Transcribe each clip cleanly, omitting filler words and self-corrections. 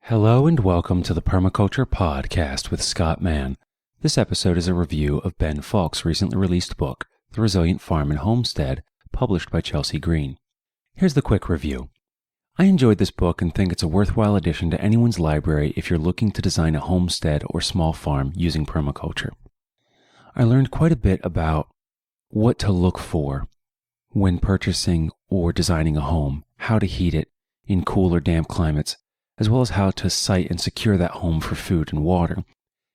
Hello and welcome to the Permaculture Podcast with Scott Mann. This episode is a review of Ben Falk's recently released book, The Resilient Farm and Homestead, published by Chelsea Green. Here's the quick review. I enjoyed this book and think it's a worthwhile addition to anyone's library if you're looking to design a homestead or small farm using permaculture. I learned quite a bit about what to look for when purchasing or designing a home, how to heat it in cool or damp climates, as well as how to site and secure that home for food and water,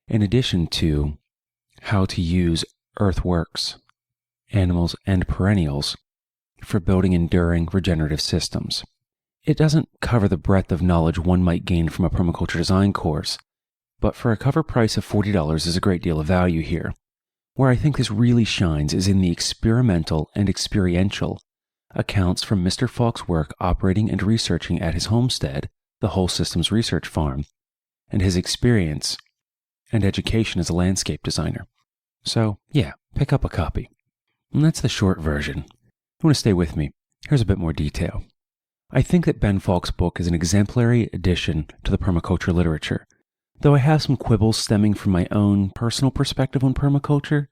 in addition to how to use earthworks, animals, and perennials for building enduring regenerative systems. It doesn't cover the breadth of knowledge one might gain from a permaculture design course, but for a cover price of $40 is a great deal of value here. Where I think this really shines is in the experimental and experiential accounts from Mr. Falk's work operating and researching at his homestead, the Whole Systems Research Farm, and his experience and education as a landscape designer. So, yeah, pick up a copy. And that's the short version. If you want to stay with me, here's a bit more detail. I think that Ben Falk's book is an exemplary addition to the permaculture literature, though I have some quibbles stemming from my own personal perspective on permaculture.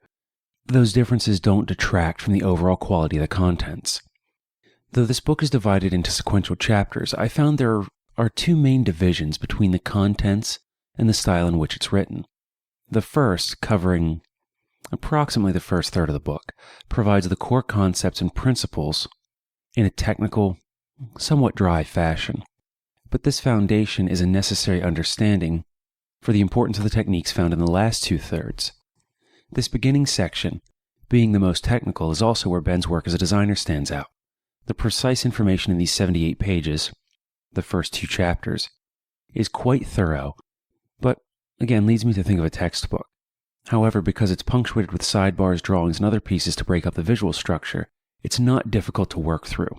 Those differences don't detract from the overall quality of the contents. Though this book is divided into sequential chapters, I found there are two main divisions between the contents and the style in which it's written. The first, covering approximately the first third of the book, provides the core concepts and principles in a technical, somewhat dry fashion. But this foundation is a necessary understanding for the importance of the techniques found in the last two-thirds. This beginning section, being the most technical, is also where Ben's work as a designer stands out. The precise information in these 78 pages, the first two chapters, is quite thorough, but again leads me to think of a textbook. However, because it's punctuated with sidebars, drawings, and other pieces to break up the visual structure, it's not difficult to work through.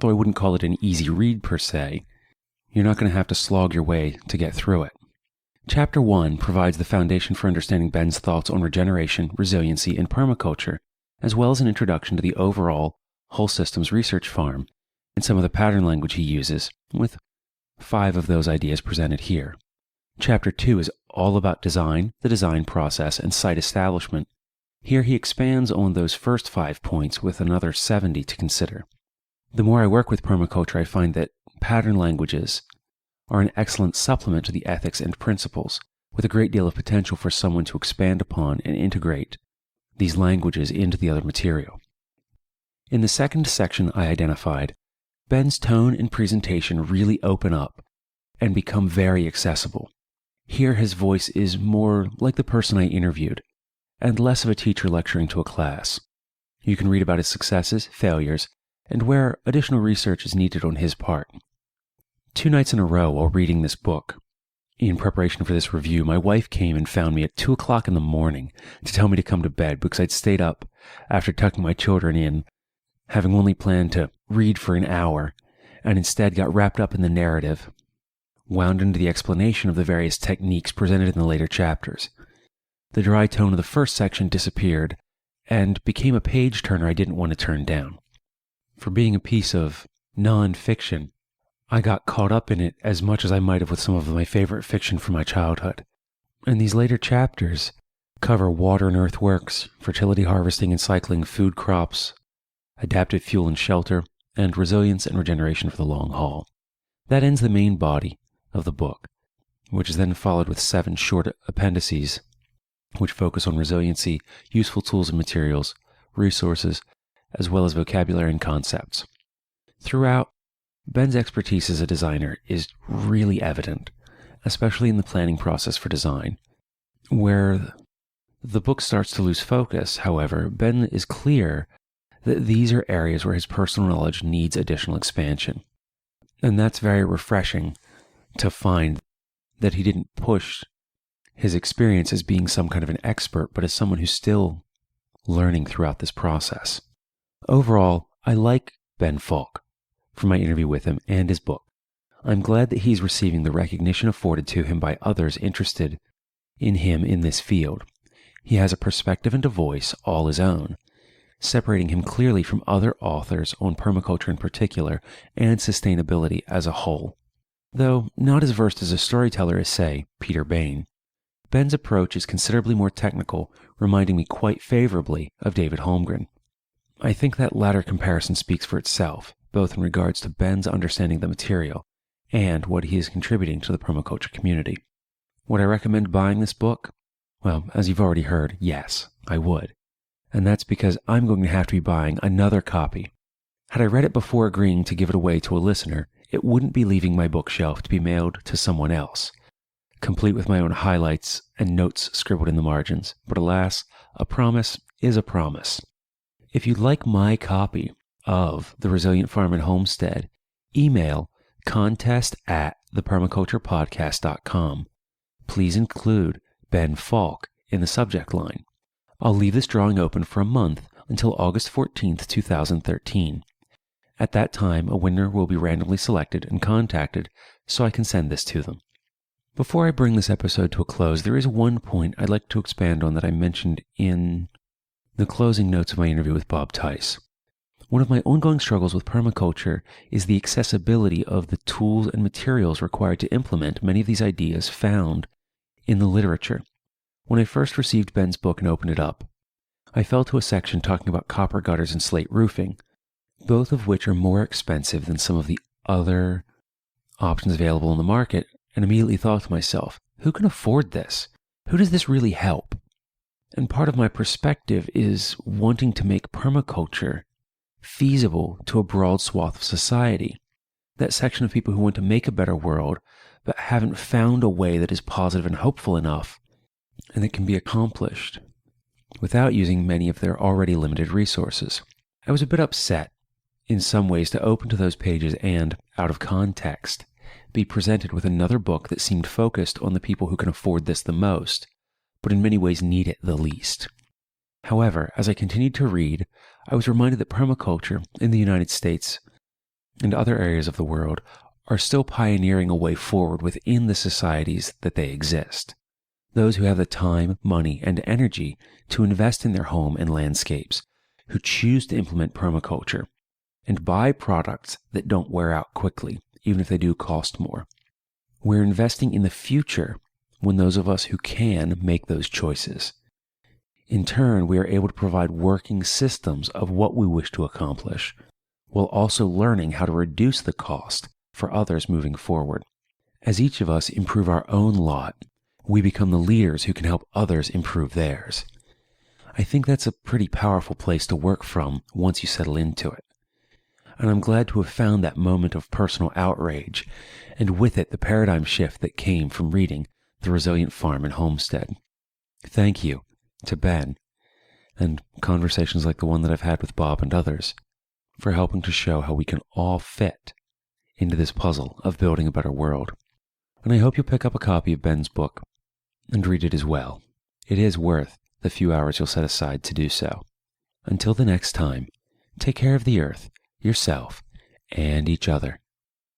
Though I wouldn't call it an easy read per se, you're not going to have to slog your way to get through it. Chapter 1 provides the foundation for understanding Ben's thoughts on regeneration, resiliency, and permaculture, as well as an introduction to the overall Whole Systems Research Farm and some of the pattern language he uses, with 5 of those ideas presented here. Chapter 2 is all about design, the design process, and site establishment. Here he expands on those first 5 points with another 70 to consider. The more I work with permaculture, I find that pattern languages are an excellent supplement to the ethics and principles, with a great deal of potential for someone to expand upon and integrate these languages into the other material. In the second section I identified, Ben's tone and presentation really open up and become very accessible. Here his voice is more like the person I interviewed, and less of a teacher lecturing to a class. You can read about his successes, failures, and where additional research is needed on his part. 2 nights in a row while reading this book, in preparation for this review, my wife came and found me at 2 o'clock in the morning to tell me to come to bed because I'd stayed up after tucking my children in, having only planned to read for an hour, and instead got wrapped up in the narrative, wound into the explanation of the various techniques presented in the later chapters. The dry tone of the first section disappeared, and became a page-turner I didn't want to turn down. For being a piece of non-fiction, I got caught up in it as much as I might have with some of my favorite fiction from my childhood. And these later chapters cover water and earthworks, fertility harvesting and cycling, food crops, adaptive fuel and shelter, and resilience and regeneration for the long haul. That ends the main body of the book, which is then followed with 7 short appendices, which focus on resiliency, useful tools and materials, resources, as well as vocabulary and concepts. Throughout, Ben's expertise as a designer is really evident, especially in the planning process for design. Where the book starts to lose focus, however, Ben is clear that these are areas where his personal knowledge needs additional expansion. And that's very refreshing to find that he didn't push his experience as being some kind of an expert, but as someone who's still learning throughout this process. Overall, I like Ben Falk from my interview with him and his book. I'm glad that he's receiving the recognition afforded to him by others interested in him in this field. He has a perspective and a voice all his own, separating him clearly from other authors on permaculture in particular and sustainability as a whole. Though not as versed as a storyteller as, say, Peter Bain, Ben's approach is considerably more technical, reminding me quite favorably of David Holmgren. I think that latter comparison speaks for itself, both in regards to Ben's understanding of the material and what he is contributing to the permaculture community. Would I recommend buying this book? Well, as you've already heard, yes, I would. And that's because I'm going to have to be buying another copy. Had I read it before agreeing to give it away to a listener, it wouldn't be leaving my bookshelf to be mailed to someone else, complete with my own highlights and notes scribbled in the margins. But alas, a promise is a promise. If you'd like my copy of The Resilient Farm and Homestead, email contest@thepermaculturepodcast.com. Please include Ben Falk in the subject line. I'll leave this drawing open for a month until August 14th, 2013. At that time, a winner will be randomly selected and contacted so I can send this to them. Before I bring this episode to a close, there is one point I'd like to expand on that I mentioned in the closing notes of my interview with Bob Tice. One of my ongoing struggles with permaculture is the accessibility of the tools and materials required to implement many of these ideas found in the literature. When I first received Ben's book and opened it up, I fell to a section talking about copper gutters and slate roofing, both of which are more expensive than some of the other options available in the market, and immediately thought to myself, who can afford this? Who does this really help? And part of my perspective is wanting to make permaculture feasible to a broad swath of society. That section of people who want to make a better world, but haven't found a way that is positive and hopeful enough, and that can be accomplished without using many of their already limited resources. I was a bit upset in some ways to open to those pages and, out of context, be presented with another book that seemed focused on the people who can afford this the most, but in many ways need it the least. However, as I continued to read, I was reminded that permaculture in the United States and other areas of the world are still pioneering a way forward within the societies that they exist. Those who have the time, money, and energy to invest in their home and landscapes, who choose to implement permaculture and buy products that don't wear out quickly, even if they do cost more. We're investing in the future when those of us who can make those choices. In turn, we are able to provide working systems of what we wish to accomplish, while also learning how to reduce the cost for others moving forward. As each of us improve our own lot, we become the leaders who can help others improve theirs. I think that's a pretty powerful place to work from once you settle into it. And I'm glad to have found that moment of personal outrage, and with it the paradigm shift that came from reading The Resilient Farm and Homestead. Thank you to Ben, and conversations like the one that I've had with Bob and others, for helping to show how we can all fit into this puzzle of building a better world. And I hope you'll pick up a copy of Ben's book and read it as well. It is worth the few hours you'll set aside to do so. Until the next time, take care of the earth, yourself, and each other.